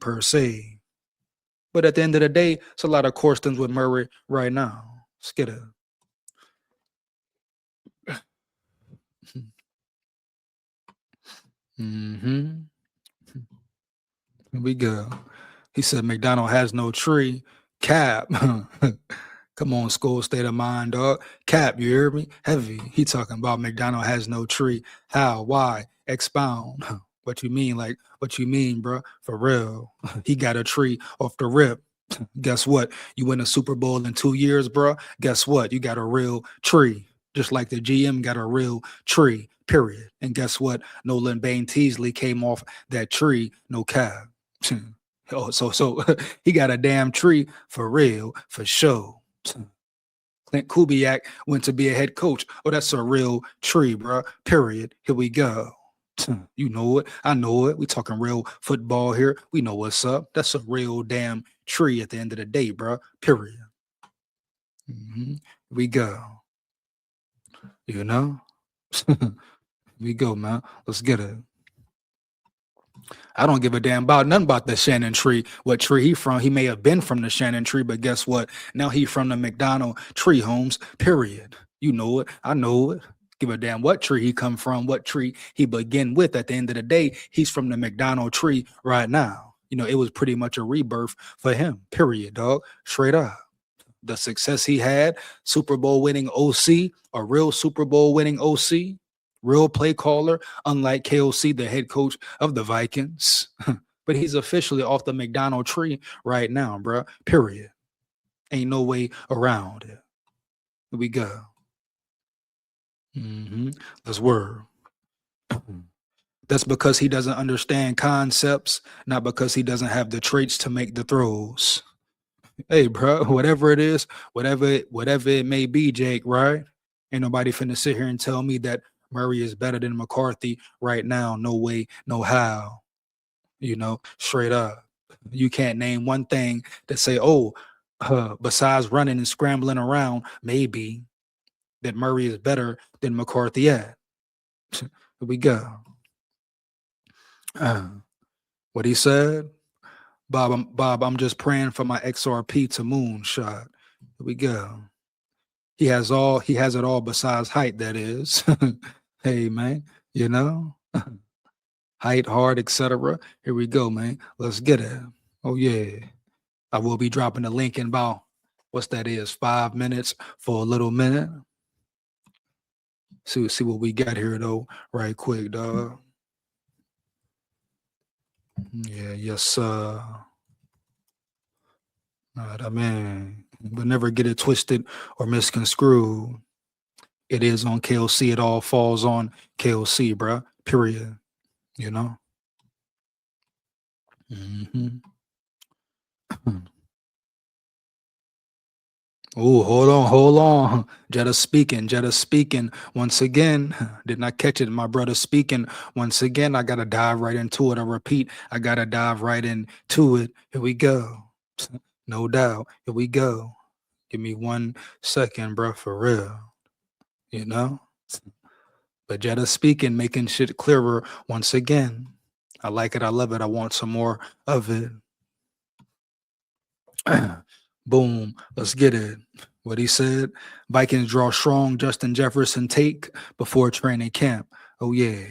per se. But at the end of the day, it's a lot of questions with Murray right now. Let's get it. Mm-hmm. Here we go. He said McDonald has no tree. Cap. Come on, SKOL, state of mind, dog. Cap, you hear me? Heavy. He talking about McDonald has no tree. How? Why? Expound. What you mean? Like, what you mean, bro? For real. He got a tree off the rip. Guess what? You win a Super Bowl in 2 years, bro. Guess what? You got a real tree. Just like the GM got a real tree, period. And guess what? Nolan Bain Teasley came off that tree, no cap. Oh, so he got a damn tree for real, for sure. Clint Kubiak went to be a head coach. Oh, that's a real tree, bro. Period. Here we go. You know it. I know it. We talking real football here. We know what's up. That's a real damn tree at the end of the day, bro. Period. Here we go. You know? Here we go, man. Let's get it. I don't give a damn about nothing about the Shannon tree. What tree he from? He may have been from the Shannon tree, but guess what? Now he from the McDonald tree homes, period. You know it. I know it. Give a damn what tree he come from, what tree he begin with. At the end of the day, he's from the McDonald tree right now. You know, it was pretty much a rebirth for him, period, dog. Straight up. The success he had, Super Bowl winning OC, a real Super Bowl winning OC, real play caller, unlike KOC, the head coach of the Vikings. But he's officially off the McDonald tree right now, bro. Period. Ain't no way around it. Here we go. That's word. That's because he doesn't understand concepts, not because he doesn't have the traits to make the throws. Hey, bro, whatever it is, whatever it may be, Jake, right? Ain't nobody finna sit here and tell me that Murray is better than McCarthy right now. No way, no how. You know, straight up. You can't name one thing that say, oh, besides running and scrambling around, maybe that Murray is better than McCarthy at. Here we go. What he said? Bob, I'm just praying for my XRP to moonshot. Here we go. He has it all besides height, that is. Hey, man, you know? Height, hard, etc. Here we go, man. Let's get it. Oh, yeah. I will be dropping the link in about, what's that is, 5 minutes for a little minute. See what we got here, though, right quick, dog. Yeah, yes, sir. I mean, but never get it twisted or misconstrued. It is on KOC. It all falls on KOC, bruh. Period. You know? Oh, hold on. Jetta speaking once again. Did not catch it. My brother speaking once again. I gotta dive right into it. I repeat, I gotta dive right into it. Here we go. No doubt. Here we go. Give me 1 second, bro, for real. You know? But Jetta speaking, making shit clearer once again. I like it. I love it. I want some more of it. Boom. Let's get it. What he said, Vikings draw strong Justin Jefferson take before training camp. Oh, yeah.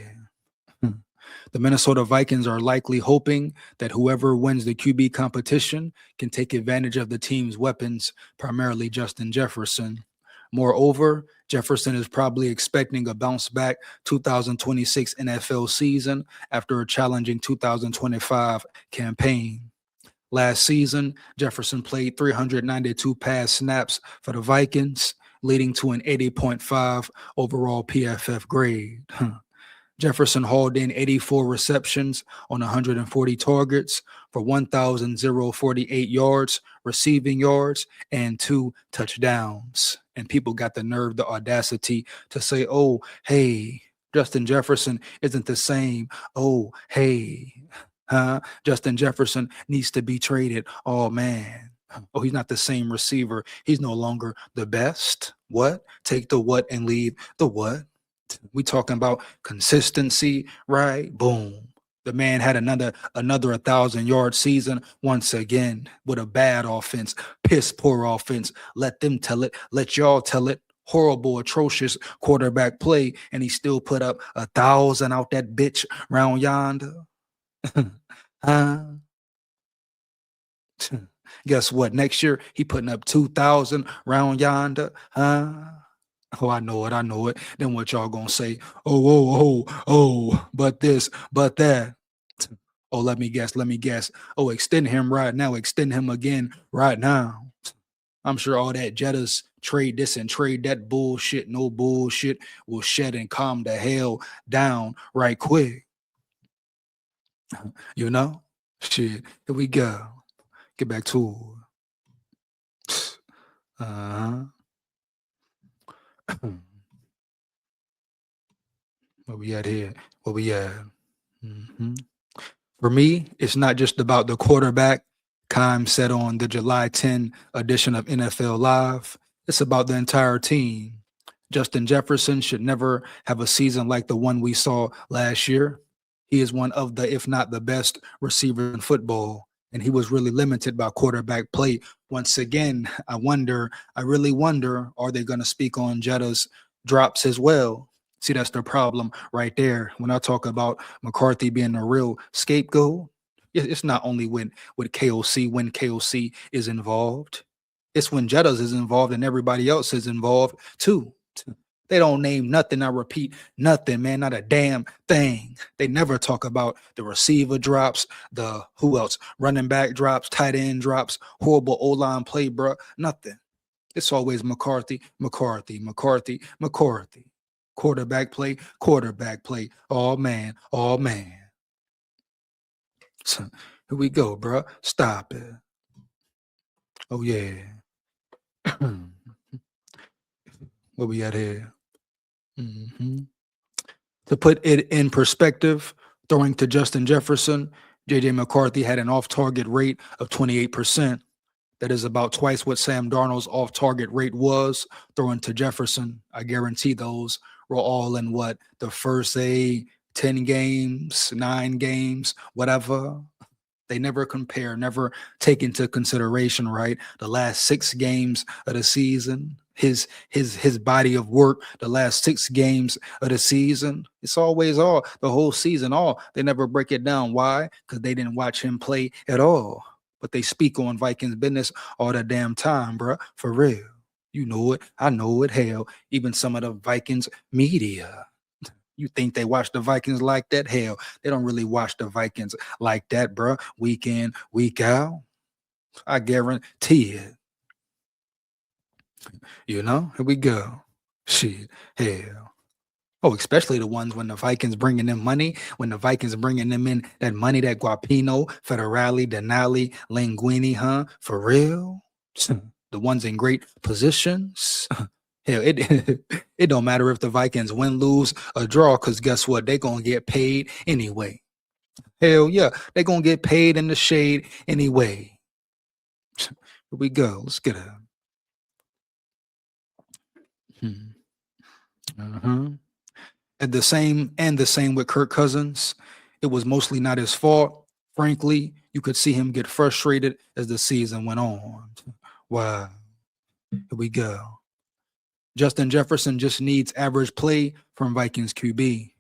The Minnesota Vikings are likely hoping that whoever wins the QB competition can take advantage of the team's weapons, primarily Justin Jefferson. Moreover, Jefferson is probably expecting a bounce back 2026 NFL season after a challenging 2025 campaign. Last season, Jefferson played 392 pass snaps for the Vikings, leading to an 80.5 overall PFF grade. Jefferson hauled in 84 receptions on 140 targets for 1,048 yards, receiving yards, and 2 touchdowns. And people got the nerve, the audacity to say, oh, hey, Justin Jefferson isn't the same. Oh, hey, Justin Jefferson needs to be traded. Oh, man. Oh, he's not the same receiver. He's no longer the best. What? Take the what and leave the what? We talking about consistency, right? Boom. The man had another 1,000-yard season once again with a bad offense, piss poor offense. Let them tell it. Let y'all tell it. Horrible, atrocious quarterback play, and he still put up 1,000 out that bitch round yonder. Huh? Guess what? Next year he putting up 2,000 round yonder. Huh? Oh, I know it. I know it. Then what y'all gonna say? Oh, oh, oh, oh, but this, but that. Oh, let me guess. Let me guess. Oh, extend him right now. Extend him again right now. I'm sure all that Jettas trade this and trade that bullshit, no bullshit, will shed and calm the hell down right quick. You know? Shit. Here we go. Get back to it. Uh-huh. Where we at here? Where we at? Mm-hmm. For me, it's not just about the quarterback, Kime said on the July 10 edition of NFL Live. It's about the entire team. Justin Jefferson should never have a season like the one we saw last year. He is one of the, if not the best receiver in football, and he was really limited by quarterback play. Once again, I really wonder, are they going to speak on Jetta's drops as well? See, that's the problem right there. When I talk about McCarthy being a real scapegoat, it's not only when KOC is involved. It's when Jettas is involved and everybody else is involved too. They don't name nothing. I repeat, nothing, man, not a damn thing. They never talk about the receiver drops, the who else, running back drops, tight end drops, horrible O-line play, bro. Nothing. It's always McCarthy, McCarthy, McCarthy, McCarthy. Quarterback play, quarterback play. Oh man, oh man. So, here we go, bro. Stop it. Oh yeah. Where we at here? Mm-hmm. To put it in perspective, throwing to Justin Jefferson, J.J. McCarthy had an off-target rate of 28%. That is about twice what Sam Darnold's off-target rate was. Throwing to Jefferson, I guarantee those were all in what? The first, 10 games, 9 games, whatever. They never compare, never take into consideration, right? The last 6 games of the season, his body of work, the last 6 games of the season. It's always all the whole season, all. They never break it down. Why? Because they didn't watch him play at all. But they speak on Vikings business all the damn time, bro. For real. You know it. I know it. Hell, even some of the Vikings media. You think they watch the Vikings like that? Hell, they don't really watch the Vikings like that, bro. Week in, week out. I guarantee it. You know, here we go. Shit, hell. Oh, especially the ones when the Vikings bringing them money, when the Vikings bringing them in that money, that Guapino, Federale, Denali, Linguini, huh? For real? The ones in great positions. Hell, it it don't matter if the Vikings win, lose, or draw, because guess what? They're gonna get paid anyway. Hell yeah, they're gonna get paid in the shade anyway. Here we go. Let's get it. Uh-huh. And the same with Kirk Cousins. It was mostly not his fault. Frankly, you could see him get frustrated as the season went on. Wow. Here we go. Justin Jefferson just needs average play from Vikings QB.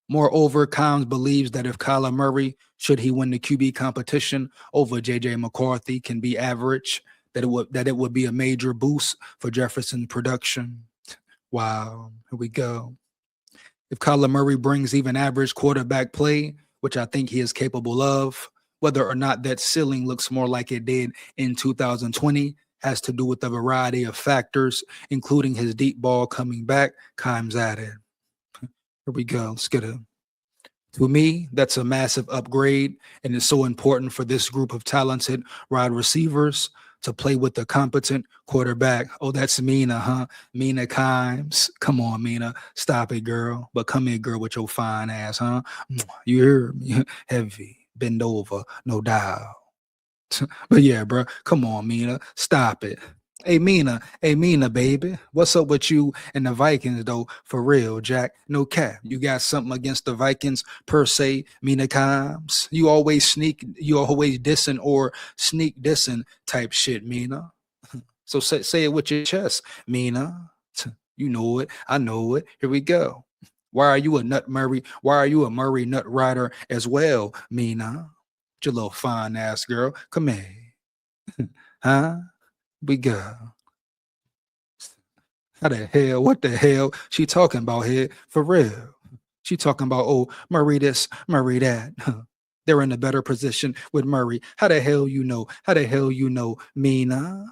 Moreover, Combs believes that if Kyler Murray, should he win the QB competition over JJ McCarthy, can be average, that it would be a major boost for Jefferson's production. Wow. Here we go. If Kyler Murray brings even average quarterback play, which I think he is capable of, whether or not that ceiling looks more like it did in 2020 has to do with a variety of factors, including his deep ball coming back. Kimes at it. Here we go. Let's get it. To me, that's a massive upgrade, and it's so important for this group of talented wide receivers to play with a competent quarterback. Oh, that's Mina, huh? Mina Kimes. Come on, Mina. Stop it, girl. But come here, girl, with your fine ass, huh? You hear me? Heavy. Bend over. No doubt. But yeah, bro. Come on, Mina. Stop it. Hey Mina, baby. What's up with you and the Vikings though? For real, Jack. No cap. You got something against the Vikings per se, Mina Kimes? You always dissing or sneak dissing type shit, Mina. So say it with your chest, Mina. You know it. I know it. Here we go. Why are you a nut Murray? Why are you a Murray nut rider as well, Mina? Your little fine ass girl. Come here. Huh? We go. How the hell? What the hell? She talking about here for real? She talking about oh Murray this, Murray that. They're in a better position with Murray. How the hell you know? How the hell you know, Mina?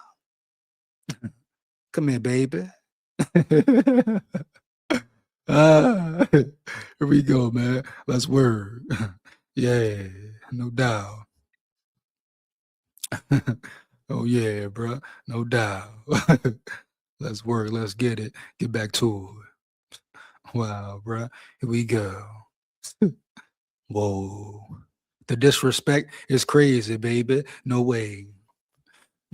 Come here, baby. Here we go, man. Let's word. Yeah, no doubt. Oh yeah, bro. No doubt. Let's work. Let's get it. Get back to it. Wow, bro. Here we go. Whoa. The disrespect is crazy, baby. No way.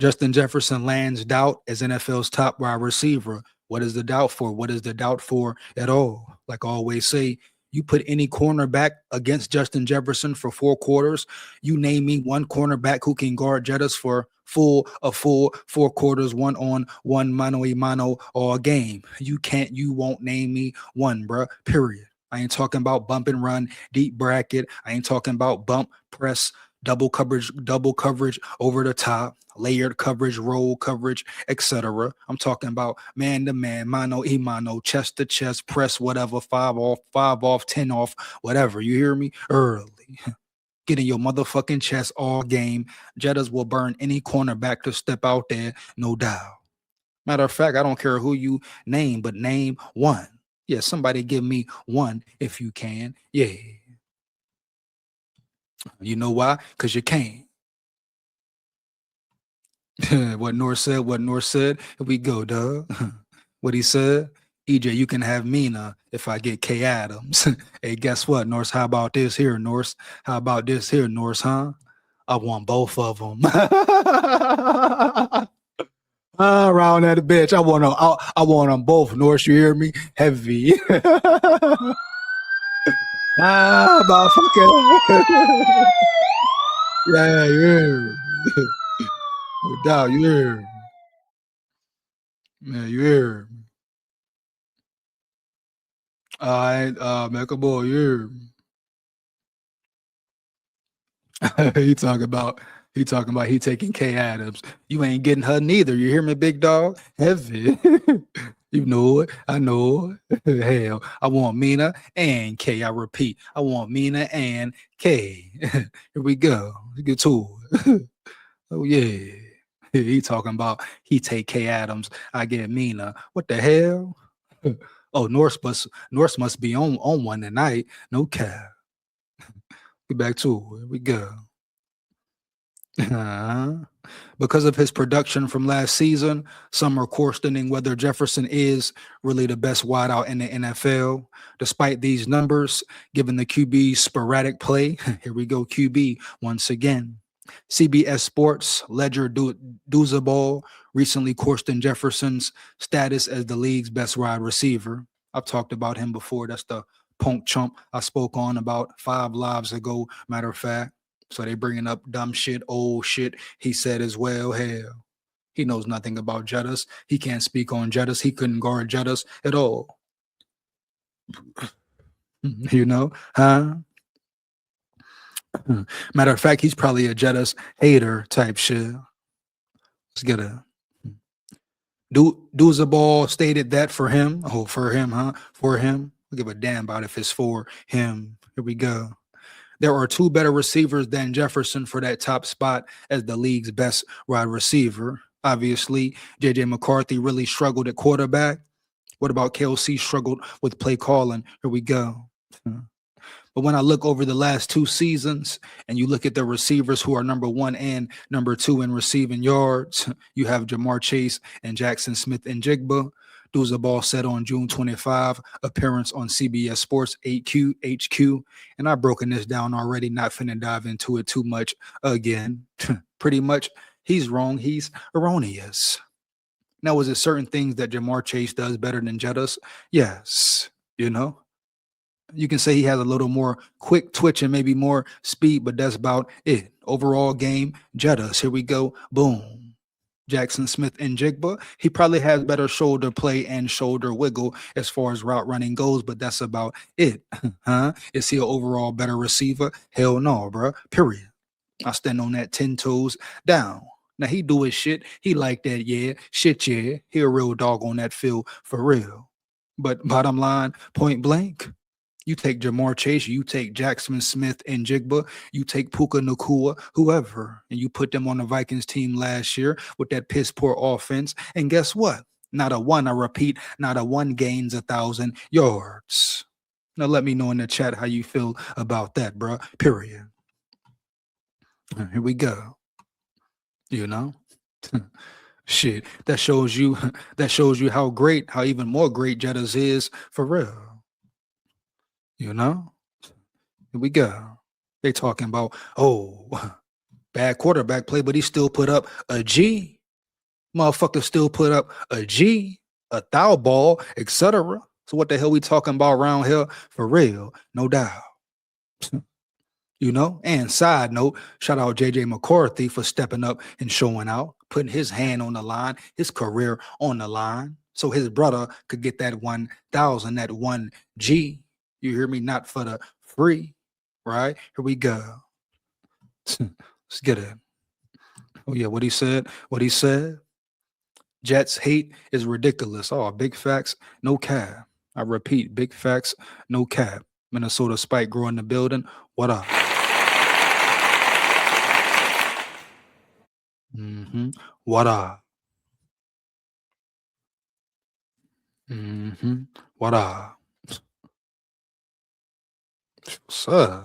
Justin Jefferson lands doubt as NFL's top wide receiver. What is the doubt for? What is the doubt for at all? Like I always say, you put any cornerback against Justin Jefferson for 4 quarters. You name me one cornerback who can guard Jettas for a full 4 quarters, one on one mano a mano all game. You can't, you won't name me one, bruh. Period. I ain't talking about bump and run, deep bracket. I ain't talking about bump, press, double coverage over the top, layered coverage, roll coverage, etc. I'm talking about man to man, mano e mano, chest to chest, press, whatever, 5 off, 10 off, whatever. You hear me? Early. Get in your motherfucking chest all game. Jettas will burn any cornerback to step out there, no doubt. Matter of fact, I don't care who you name, but name one. Yeah, somebody give me one if you can. Yeah. You know why? Because you can't. What North said. Here we go, dog. What he said? EJ, you can have Mina if I get K Adams. Hey, guess what, Norse? How about this here, Norse? How about this here, Norse, huh? I want both of them. Around that bitch. I want them both, Norse. You hear me? Heavy. Motherfucker. Yeah, you hear me. No doubt, you hear me. Man, you hear me. All right, make a boy, you hear me. he talking about he taking K Adams. You ain't getting her neither. You hear me, big dog? Heavy. You know it. I know it. Hell, I want Mina and K. I repeat, I want Mina and K. Here we go. Let's get to it. Oh yeah. He talking about he take K Adams. I get Mina. What the hell? Oh, Norse must be on one tonight. No cap. Get back to it. Here we go. Uh-huh. Because of his production from last season, some are questioning whether Jefferson is really the best wideout in the NFL. Despite these numbers, given the QB's sporadic play, here we go, QB once again. CBS Sports Ledger Douzabal recently questioned Jefferson's status as the league's best wide receiver. I've talked about him before. That's the punk chump I spoke on about 5 lives ago, matter of fact. So they bringing up dumb shit, old shit. He said as well, hell, he knows nothing about Jettas. He can't speak on Jettas. He couldn't guard Jettas at all. You know, huh? Matter of fact, he's probably a Jettas hater type shit. Let's get a Doozaball stated that for him. Oh, for him, huh? For him. I'll give a damn about if it's for him. Here we go. There are 2 better receivers than Jefferson for that top spot as the league's best wide receiver. Obviously, JJ McCarthy really struggled at quarterback. What about KLC struggled with play calling? Here we go. But when I look over the last 2 seasons and you look at the receivers who are number 1 and number 2 in receiving yards, you have Jamar Chase and Jackson Smith and Jigba. Douzaball said on June 25, appearance on CBS Sports 8Q HQ. And I've broken this down already, not finna dive into it too much again. Pretty much, he's wrong. He's erroneous. Now, is it certain things that Jamar Chase does better than Jettas? Yes. You know, you can say he has a little more quick twitch and maybe more speed, but that's about it. Overall game, Jettas. Here we go. Boom. Jackson Smith and Jigba. He probably has better shoulder play and shoulder wiggle as far as route running goes, but that's about it. Huh? Is he an overall better receiver? Hell no, bro. Period. I stand on that 10 toes down. Now he do his shit. He like that, yeah. Shit, yeah. He a real dog on that field for real. But bottom line, point blank, you take Jamar Chase, you take Jackson Smith and Jigba, you take Puka Nakua, whoever, and you put them on the Vikings team last year with that piss poor offense. And guess what? Not a one, I repeat, not a one gains 1,000 yards. Now let me know in the chat how you feel about that, bro. Period. Here we go. You know? Shit. That shows you how great, how even more great Jettas is for real. You know? Here we go. They talking about, oh, bad quarterback play, but he still put up a G. Motherfucker still put up a G, a thou ball, etc. So what the hell we talking about around here? For real, no doubt. You know, and side note, shout out JJ McCarthy for stepping up and showing out, putting his hand on the line, his career on the line, so his brother could get that 1,000, that 1G. You hear me? Not for the free, right? Here we go. Let's get it. Oh yeah, what he said? What he said? Jets hate is ridiculous. Oh, big facts, no cap. I repeat, big facts, no cap. Minnesota Spike grow in the building. What up? What up? What up? Sir.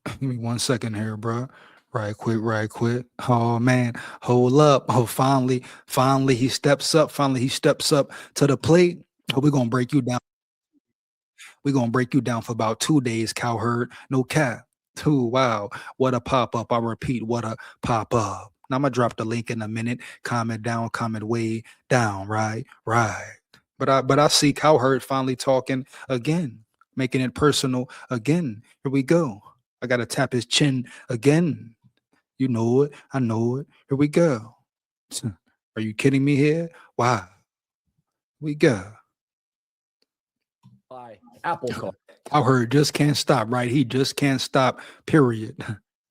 Give me 1 second here, bro. Right quick, right quick. Oh man, hold up. Oh, finally he steps up. Finally, he steps up to the plate. Oh, we're gonna break you down. We're gonna break you down for about 2 days, Cowherd. No cap. Ooh, wow. What a pop-up. I repeat, what a pop-up. Now I'm gonna drop the link in a minute. Comment down, comment way down. Right, right. But I see Cowherd finally talking again, making it personal again. Here we go. I gotta tap his chin again. You know it. I know it. Here we go. Are you kidding me here? Wow. We go. By Apple Card. I heard just can't stop, right? He just can't stop, period.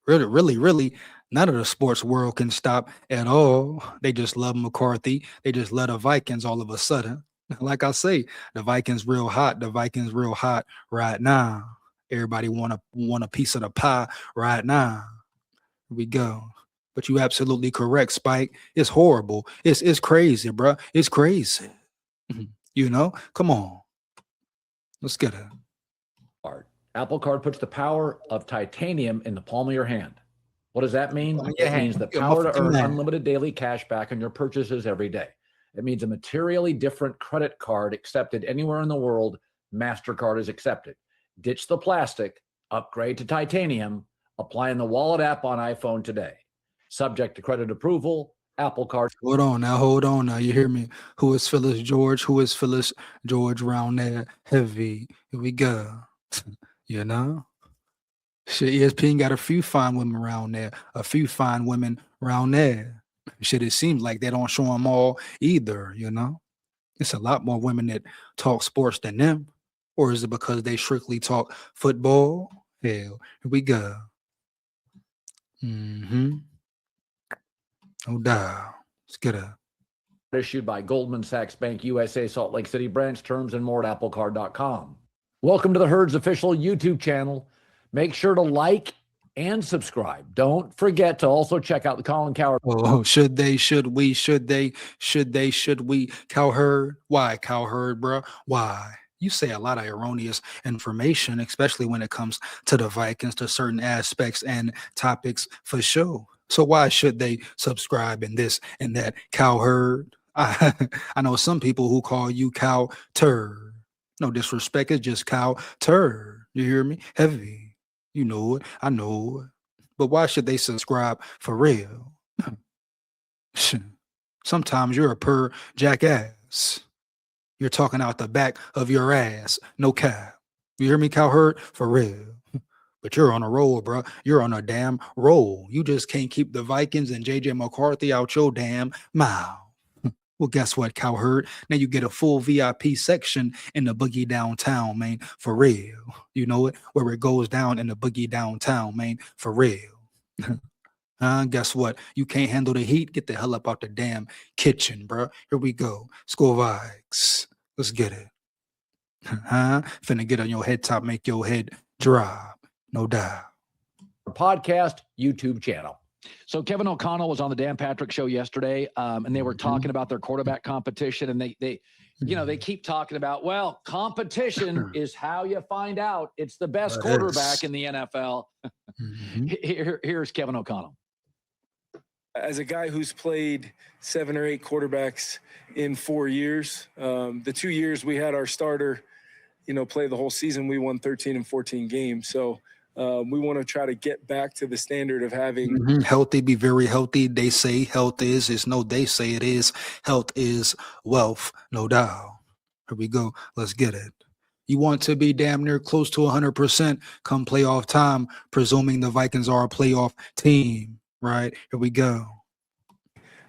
Really, none of the sports world can stop at all. They just love McCarthy. They just love the Vikings all of a sudden. Like I say, the Vikings real hot. The Vikings real hot right now. Everybody want a piece of the pie right now. Here we go. But you absolutely correct, Spike. It's horrible. It's crazy, bro. It's crazy. You know? Come on. Let's get it. Apple Card puts the power of titanium in the palm of your hand. What does that mean? It means the power to earn unlimited daily cash back on your purchases every day. It means a materially different credit card accepted anywhere in the world. MasterCard is accepted. Ditch the plastic, upgrade to titanium, apply in the wallet app on iPhone today. Subject to credit approval, Apple Card. Hold on now. You hear me? Who is Phyllis George? Who is Phyllis George round there? Heavy. Here we go. You know? Shit, ESPN got a few fine women around there. A few fine women around there. Shit, it seems like they don't show them all either, you know? It's a lot more women that talk sports than them. Or is it because they strictly talk football? Hell, here we go. No doubt. Let's get it. Issued by Goldman Sachs Bank USA Salt Lake City branch. Terms and more at applecard.com. Welcome to the Herd's official YouTube channel. Make sure to like and subscribe. Don't forget to also check out the Colin Cowherd. Oh, should we? Cowherd? Why Cowherd, bro? Why? You say a lot of erroneous information, especially when it comes to the Vikings, to certain aspects and topics for sure. So why should they subscribe in this and that, Cowherd? I know some people who call you cow turd. No disrespect, it's just cow turd. You hear me? Heavy. You know it. I know it. But why should they subscribe for real? Sometimes you're a purr jackass. You're talking out the back of your ass. No cap. You hear me, Cowherd? For real. But you're on a roll, bro. You're on a damn roll. You just can't keep the Vikings and JJ McCarthy out your damn mouth. Well, guess what, Cowherd? Now you get a full VIP section in the boogie downtown, man. For real. You know it? Where it goes down in the boogie downtown, man. For real. Guess what? You can't handle the heat. Get the hell up out the damn kitchen, bro. Here we go. SKOL VIKES. Let's get it. Finna get on your head top, make your head drop. No doubt. Podcast YouTube channel. So Kevin O'Connell was on the Dan Patrick Show yesterday, and they were talking about their quarterback competition, and they keep talking about, well, competition is how you find out it's the best quarterback in the NFL. Here's Kevin O'Connell. As a guy who's played 7 or 8 quarterbacks in 4 years, the 2 years we had our starter, play the whole season, we won 13 and 14 games. So we want to try to get back to the standard of having healthy, be very healthy. They say health is no, they say it is. Health is wealth, no doubt. Here we go. Let's get it. You want to be damn near close to 100% come playoff time, presuming the Vikings are a playoff team, right? Here we go.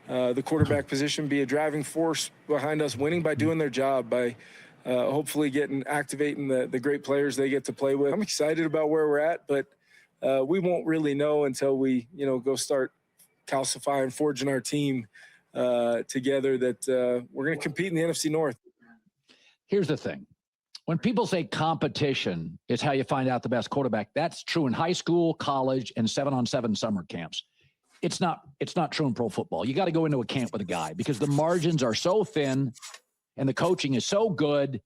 The quarterback position be a driving force behind us winning by doing their job, by hopefully activating the great players they get to play with. I'm excited about where we're at, but we won't really know until we, go start calcifying, forging our team together that we're going to compete in the NFC North. Here's the thing. When people say competition is how you find out the best quarterback, that's true in high school, college, and 7-on-7 summer camps. It's not true in pro football. You got to go into a camp with a guy because the margins are so thin and the coaching is so good.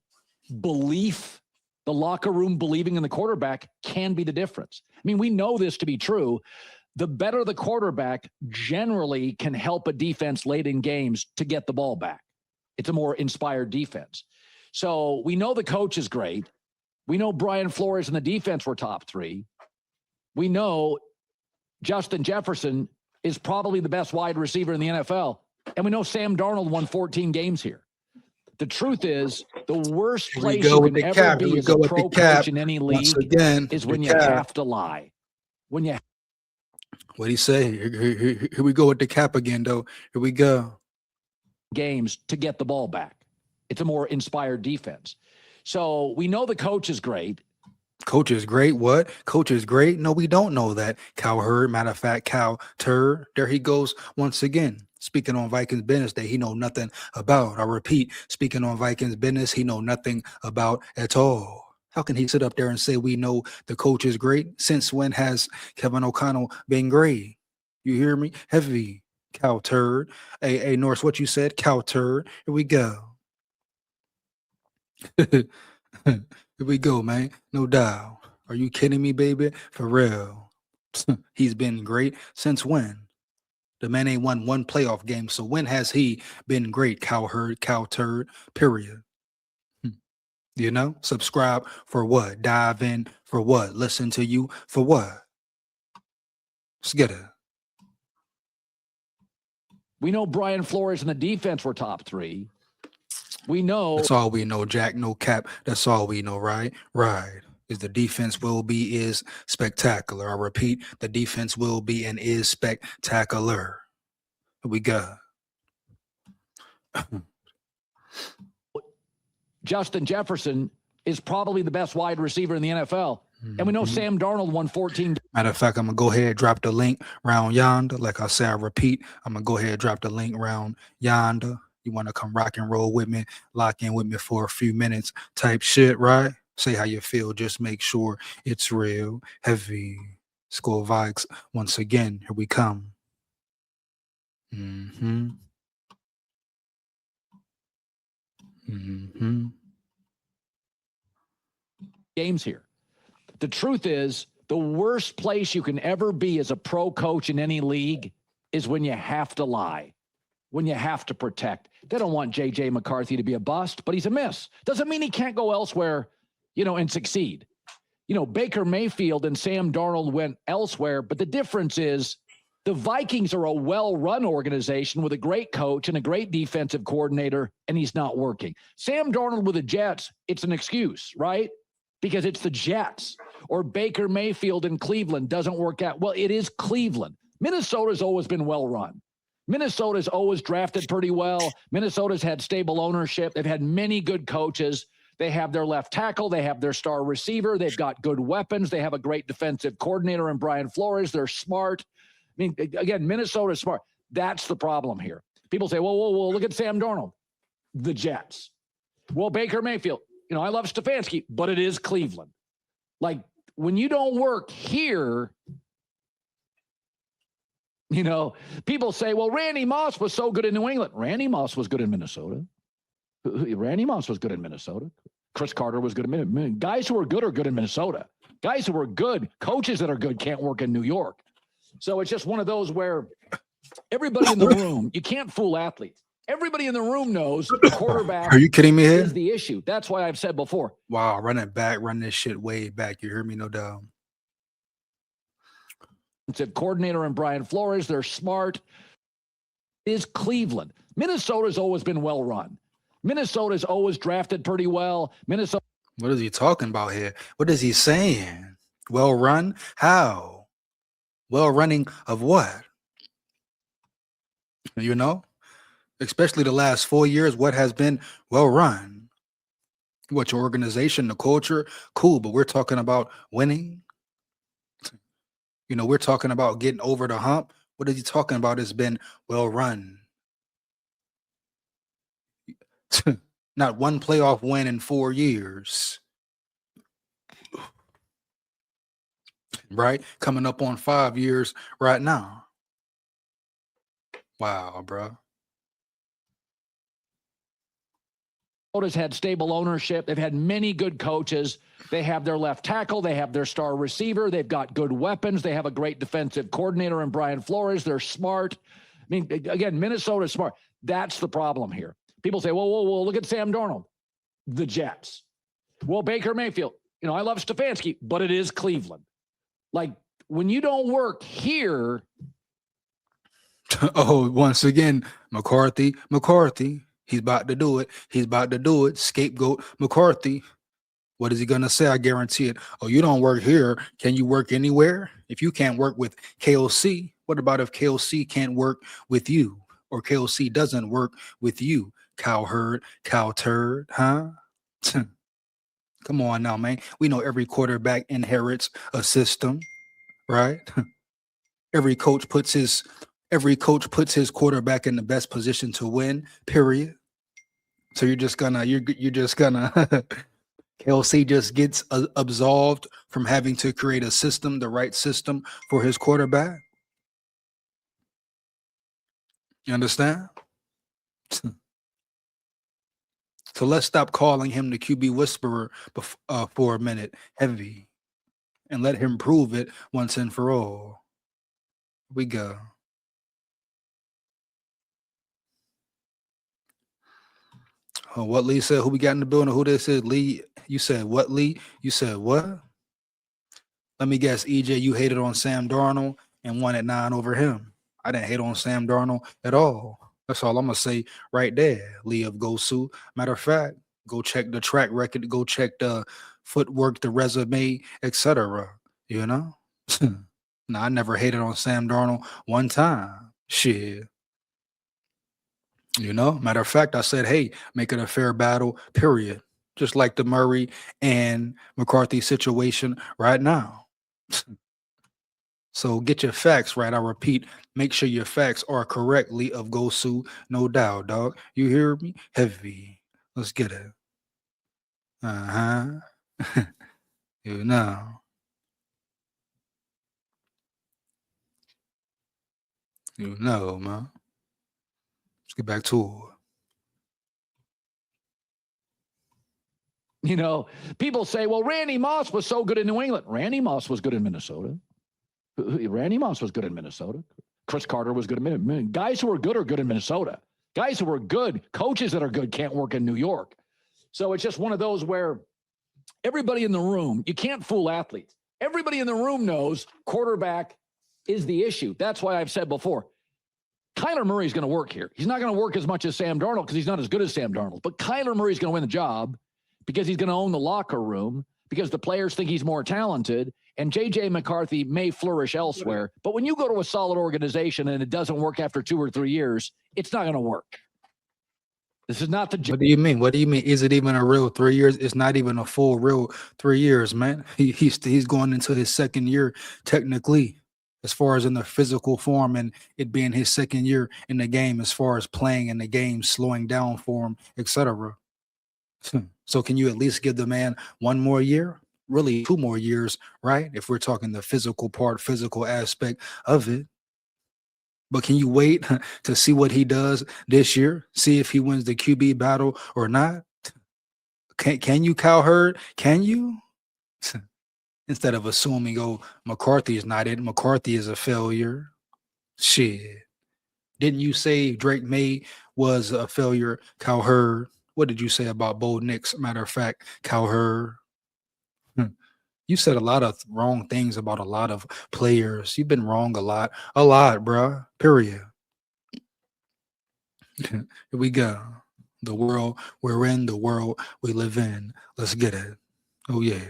Belief, the locker room believing in the quarterback can be the difference. I mean, we know this to be true. The better the quarterback generally can help a defense late in games to get the ball back. It's a more inspired defense. So we know the coach is great. We know Brian Flores and the defense were top 3. We know Justin Jefferson is probably the best wide receiver in the NFL. And we know Sam Darnold won 14 games here. The truth is, the worst place you can ever be as a pro coach in any league is when you have to lie. When you What'd he say? Here we go with the cap again, though. Here we go. Games to get the ball back. It's a more inspired defense. So we know the coach is great. Coach is great. What? Coach is great? No, we don't know that. Cowherd, matter of fact, cow turd. There he goes once again. Speaking on Vikings business that he know nothing about. I repeat, speaking on Vikings business he know nothing about at all. How can he sit up there and say we know the coach is great? Since when has Kevin O'Connell been great? You hear me? Heavy cow turd. Hey, Norse, what you said? Cow turd. Here we go. Here we go, man. No doubt. Are you kidding me, baby? For real. He's been great. Since when? The man ain't won one playoff game. So when has he been great? Cowherd, cow turd, period. Subscribe for what? Dive in for what? Listen to you for what? Let's get it. We know Brian Flores and the defense were top 3. We know. That's all we know, Jack. No cap. That's all we know, right? Right. Is the defense is spectacular. I repeat, the defense will be and is spectacular. We got. Justin Jefferson is probably the best wide receiver in the NFL. And we know Sam Darnold won 14. Matter of fact, I'm going to go ahead and drop the link round yonder. Like I said, I repeat, I'm going to go ahead and drop the link round yonder. You want to come rock and roll with me, lock in with me for a few minutes type shit, right? Say how you feel. Just make sure it's real. Heavy. SKOL VIKES. Once again, here we come. Games here. The truth is, the worst place you can ever be as a pro coach in any league is when you have to lie, when you have to protect. They don't want J.J. McCarthy to be a bust, but he's a miss. Doesn't mean he can't go elsewhere, and succeed. Baker Mayfield and Sam Darnold went elsewhere, but the difference is The Vikings are a well-run organization with a great coach and a great defensive coordinator, and he's not working. Sam Darnold with the Jets, it's an excuse, right? Because it's the Jets. Or Baker Mayfield in Cleveland doesn't work out. Well, it is Cleveland. Minnesota's always been well-run. Minnesota's always drafted pretty well. Minnesota's had stable ownership. They've had many good coaches. They have their left tackle. They have their star receiver. They've got good weapons. They have a great defensive coordinator in Brian Flores. They're smart. I mean, again, Minnesota's smart. That's the problem here. People say, whoa, look at Sam Darnold. The Jets. Well, Baker Mayfield. You know, I love Stefanski, but it is Cleveland. Like, when you don't work here, you know, people say, well, Randy Moss was so good in New England. Randy Moss was good in Minnesota. Randy Moss was good in Minnesota. Chris Carter was good in Minnesota. Guys who are good in Minnesota. Guys who are good, coaches that are good can't work in New York. So it's just one of those where everybody in the room, you can't fool athletes. Everybody in the room knows the quarterback. Are you kidding me here? Is the issue. That's why I've said before. Wow, run it back, run this shit way back. You hear me? No doubt. Coordinator and Brian Flores, they're smart. Is Cleveland. Minnesota's always been well run. Minnesota's always drafted pretty well. Minnesota. What is he talking about here? What is he saying? Well run? How? Well running of what? You know? Especially the last 4 years, what has been well run? What, your organization, the culture? Cool, but we're talking about winning. You know, we're talking about getting over the hump. What is he talking about? It's been well run. Not one playoff win in 4 years. Right? Coming up on 5 years right now. Wow, bro. Minnesota's had stable ownership. They've had many good coaches. They have their left tackle. They have their star receiver. They've got good weapons. They have a great defensive coordinator in Brian Flores. They're smart. I mean, again, Minnesota's smart. That's the problem here. People say, whoa, look at Sam Darnold. The Jets. Well, Baker Mayfield. You know, I love Stefanski, but it is Cleveland. Like, when you don't work here. Oh, once again, McCarthy. He's about to do it. Scapegoat McCarthy. What is he going to say? I guarantee it. Oh, you don't work here. Can you work anywhere? If you can't work with KOC, what about if KOC can't work with you? Or KOC doesn't work with you? Cowherd, cow turd, huh? Come on now, man. We know every quarterback inherits a system, right? Every coach puts his quarterback in the best position to win, period. So you're just gonna KLC just gets absolved from having to create a system, the right system for his quarterback. You understand? So let's stop calling him the QB whisperer for a minute, heavy, and let him prove it once and for all. Here we go. Oh, what Lee said? Who we got in the building? Who this is? Lee. You said what, Lee? You said what? Let me guess, EJ, you hated on Sam Darnold and won at 9 over him. I didn't hate on Sam Darnold at all. That's all I'm going to say right there, Lee of Gosu. Matter of fact, go check the track record, go check the footwork, the resume, etc. You know? No, I never hated on Sam Darnold one time. Shit. You know? Matter of fact, I said, hey, make it a fair battle, period. Just like the Murray and McCarthy situation right now. So get your facts right. I repeat, make sure your facts are correctly of Gosu. No doubt, dog. You hear me? Heavy. Let's get it. Uh-huh. You know. You know, man. Let's get back to it. You know, people say, well, Randy Moss was so good in New England. Randy Moss was good in Minnesota. Randy Moss was good in Minnesota. Chris Carter was good in Minnesota. Guys who are good in Minnesota. Guys who are good, coaches that are good can't work in New York. So it's just one of those where everybody in the room, you can't fool athletes. Everybody in the room knows quarterback is the issue. That's why I've said before, Kyler Murray's going to work here. He's not going to work as much as Sam Darnold because he's not as good as Sam Darnold. But Kyler Murray's going to win the job because he's going to own the locker room, because the players think he's more talented, and J.J. McCarthy may flourish elsewhere. But when you go to a solid organization and it doesn't work after 2 or 3 years, it's not going to work. This is not the. What do you mean? What do you mean? Is it even a real 3 years? It's not even a full real 3 years, man. He's going into his second year technically, as far as in the physical form, and it being his second year in the game, as far as playing in the game, slowing down for him, etc. So can you at least give the man 1 more year? Really 2 more years, right? If we're talking the physical part, physical aspect of it. But can you wait to see what he does this year? See if he wins the QB battle or not? Can you, Cowherd? Can you? Instead of assuming, oh, McCarthy is not it. McCarthy is a failure. Shit. Didn't you say Drake May was a failure, Cowherd? What did you say about Bo Nix? Matter of fact, Cowherd. You said a lot of wrong things about a lot of players. You've been wrong a lot, bro. Period. Here we go. The world we're in, the world we live in. Let's get it. Oh, yeah.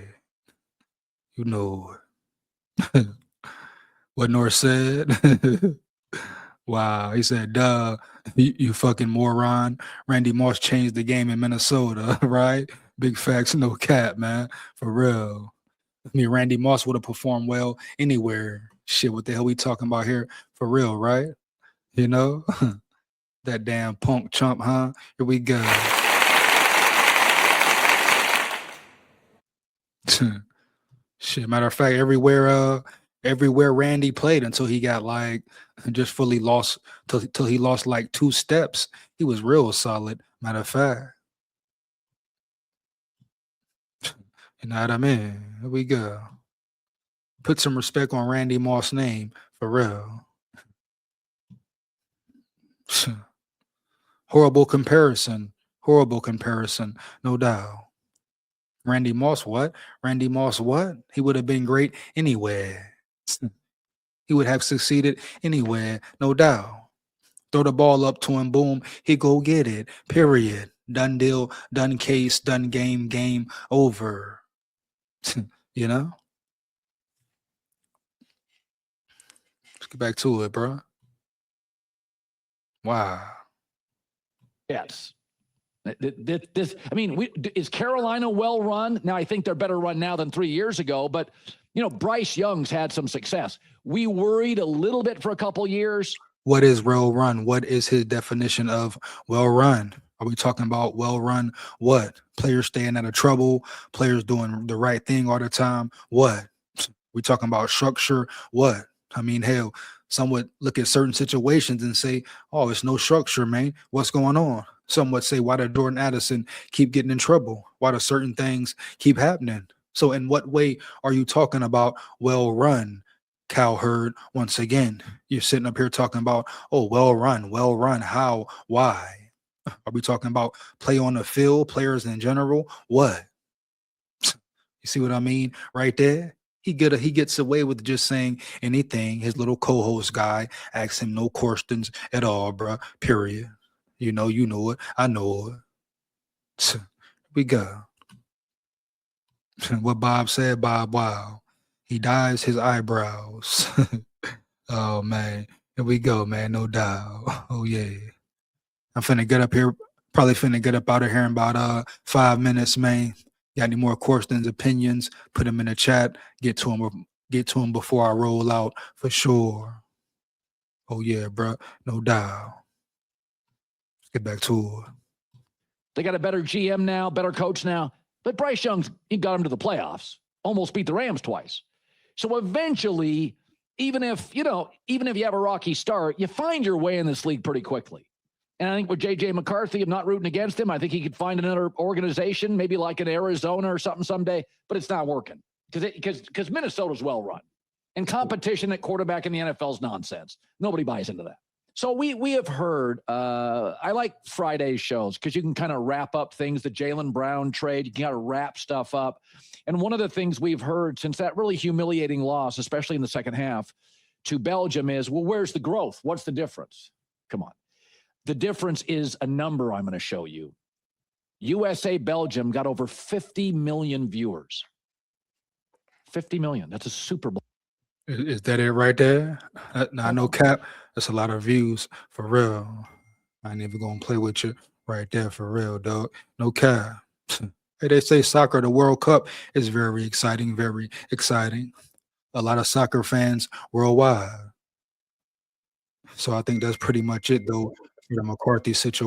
You know what North said. Wow. He said, duh, you fucking moron. Randy Moss changed the game in Minnesota, right? Big facts, no cap, man. For real. I mean, Randy Moss would have performed well anywhere. Shit, what the hell we talking about here? For real, right? You know? That damn punk chump, huh? Here we go. Shit, matter of fact, everywhere Randy played until he got like just fully lost till he lost like 2 steps. He was real solid. Matter of fact. You know what I mean? Here we go. Put some respect on Randy Moss' name, for real. Horrible comparison, no doubt. Randy Moss, what? Randy Moss, what? He would have been great anywhere. He would have succeeded anywhere, no doubt. Throw the ball up to him, boom, he go get it, period. Done deal, done case, done game over. You know? Let's get back to it, bro. Wow. Yes. This, I mean, is Carolina well run? Now, I think they're better run now than 3 years ago, but, you know, Bryce Young's had some success. We worried a little bit for a couple years. What is well run? What is his definition of well run? Are we talking about well run? What? Players staying out of trouble, players doing the right thing all the time. What? We talking about structure. What? I mean, hell, some would look at certain situations and say, oh, it's no structure, man. What's going on? Some would say, why did Jordan Addison keep getting in trouble? Why do certain things keep happening? So in what way are you talking about well run, Cowherd? Once again, you're sitting up here talking about, oh, well run. How? Why? Are we talking about play on the field, players in general? What? You see what I mean right there? He gets away with just saying anything. His little co-host guy asks him no questions at all, bro. Period. You know it. I know it. We go. What Bob said, Bob, wow. He dyes his eyebrows. Oh, man. Here we go, man. No doubt. Oh, yeah. I'm finna get up here. Probably finna get up out of here in about 5 minutes, man. Got any more questions, opinions? Put them in the chat. Get to them before I roll out for sure. Oh yeah, bro. No doubt. Let's get back to it. They got a better GM now, better coach now. But Bryce Young, he got him to the playoffs. Almost beat the Rams twice. So eventually, even if you have a rocky start, you find your way in this league pretty quickly. And I think with J.J. McCarthy, I'm not rooting against him. I think he could find another organization, maybe like in Arizona or something someday, but it's not working because Minnesota's well run. And competition at quarterback in the NFL is nonsense. Nobody buys into that. So we have heard, I like Friday shows because you can kind of wrap up things, the Jaylen Brown trade, you can kind of wrap stuff up. And one of the things we've heard since that really humiliating loss, especially in the second half, to Belgium is, well, where's the growth? What's the difference? Come on. The difference is a number I'm going to show you. USA Belgium got over 50 million viewers. 50 million. That's a Super Bowl. Is that it right there? Now, I know, Cap, that's a lot of views for real. I ain't even gonna play with you right there for real, dog. No cap. Hey, they say soccer, the World Cup is very exciting, very exciting. A lot of soccer fans worldwide. So I think that's pretty much it, though, for the McCarthy situation.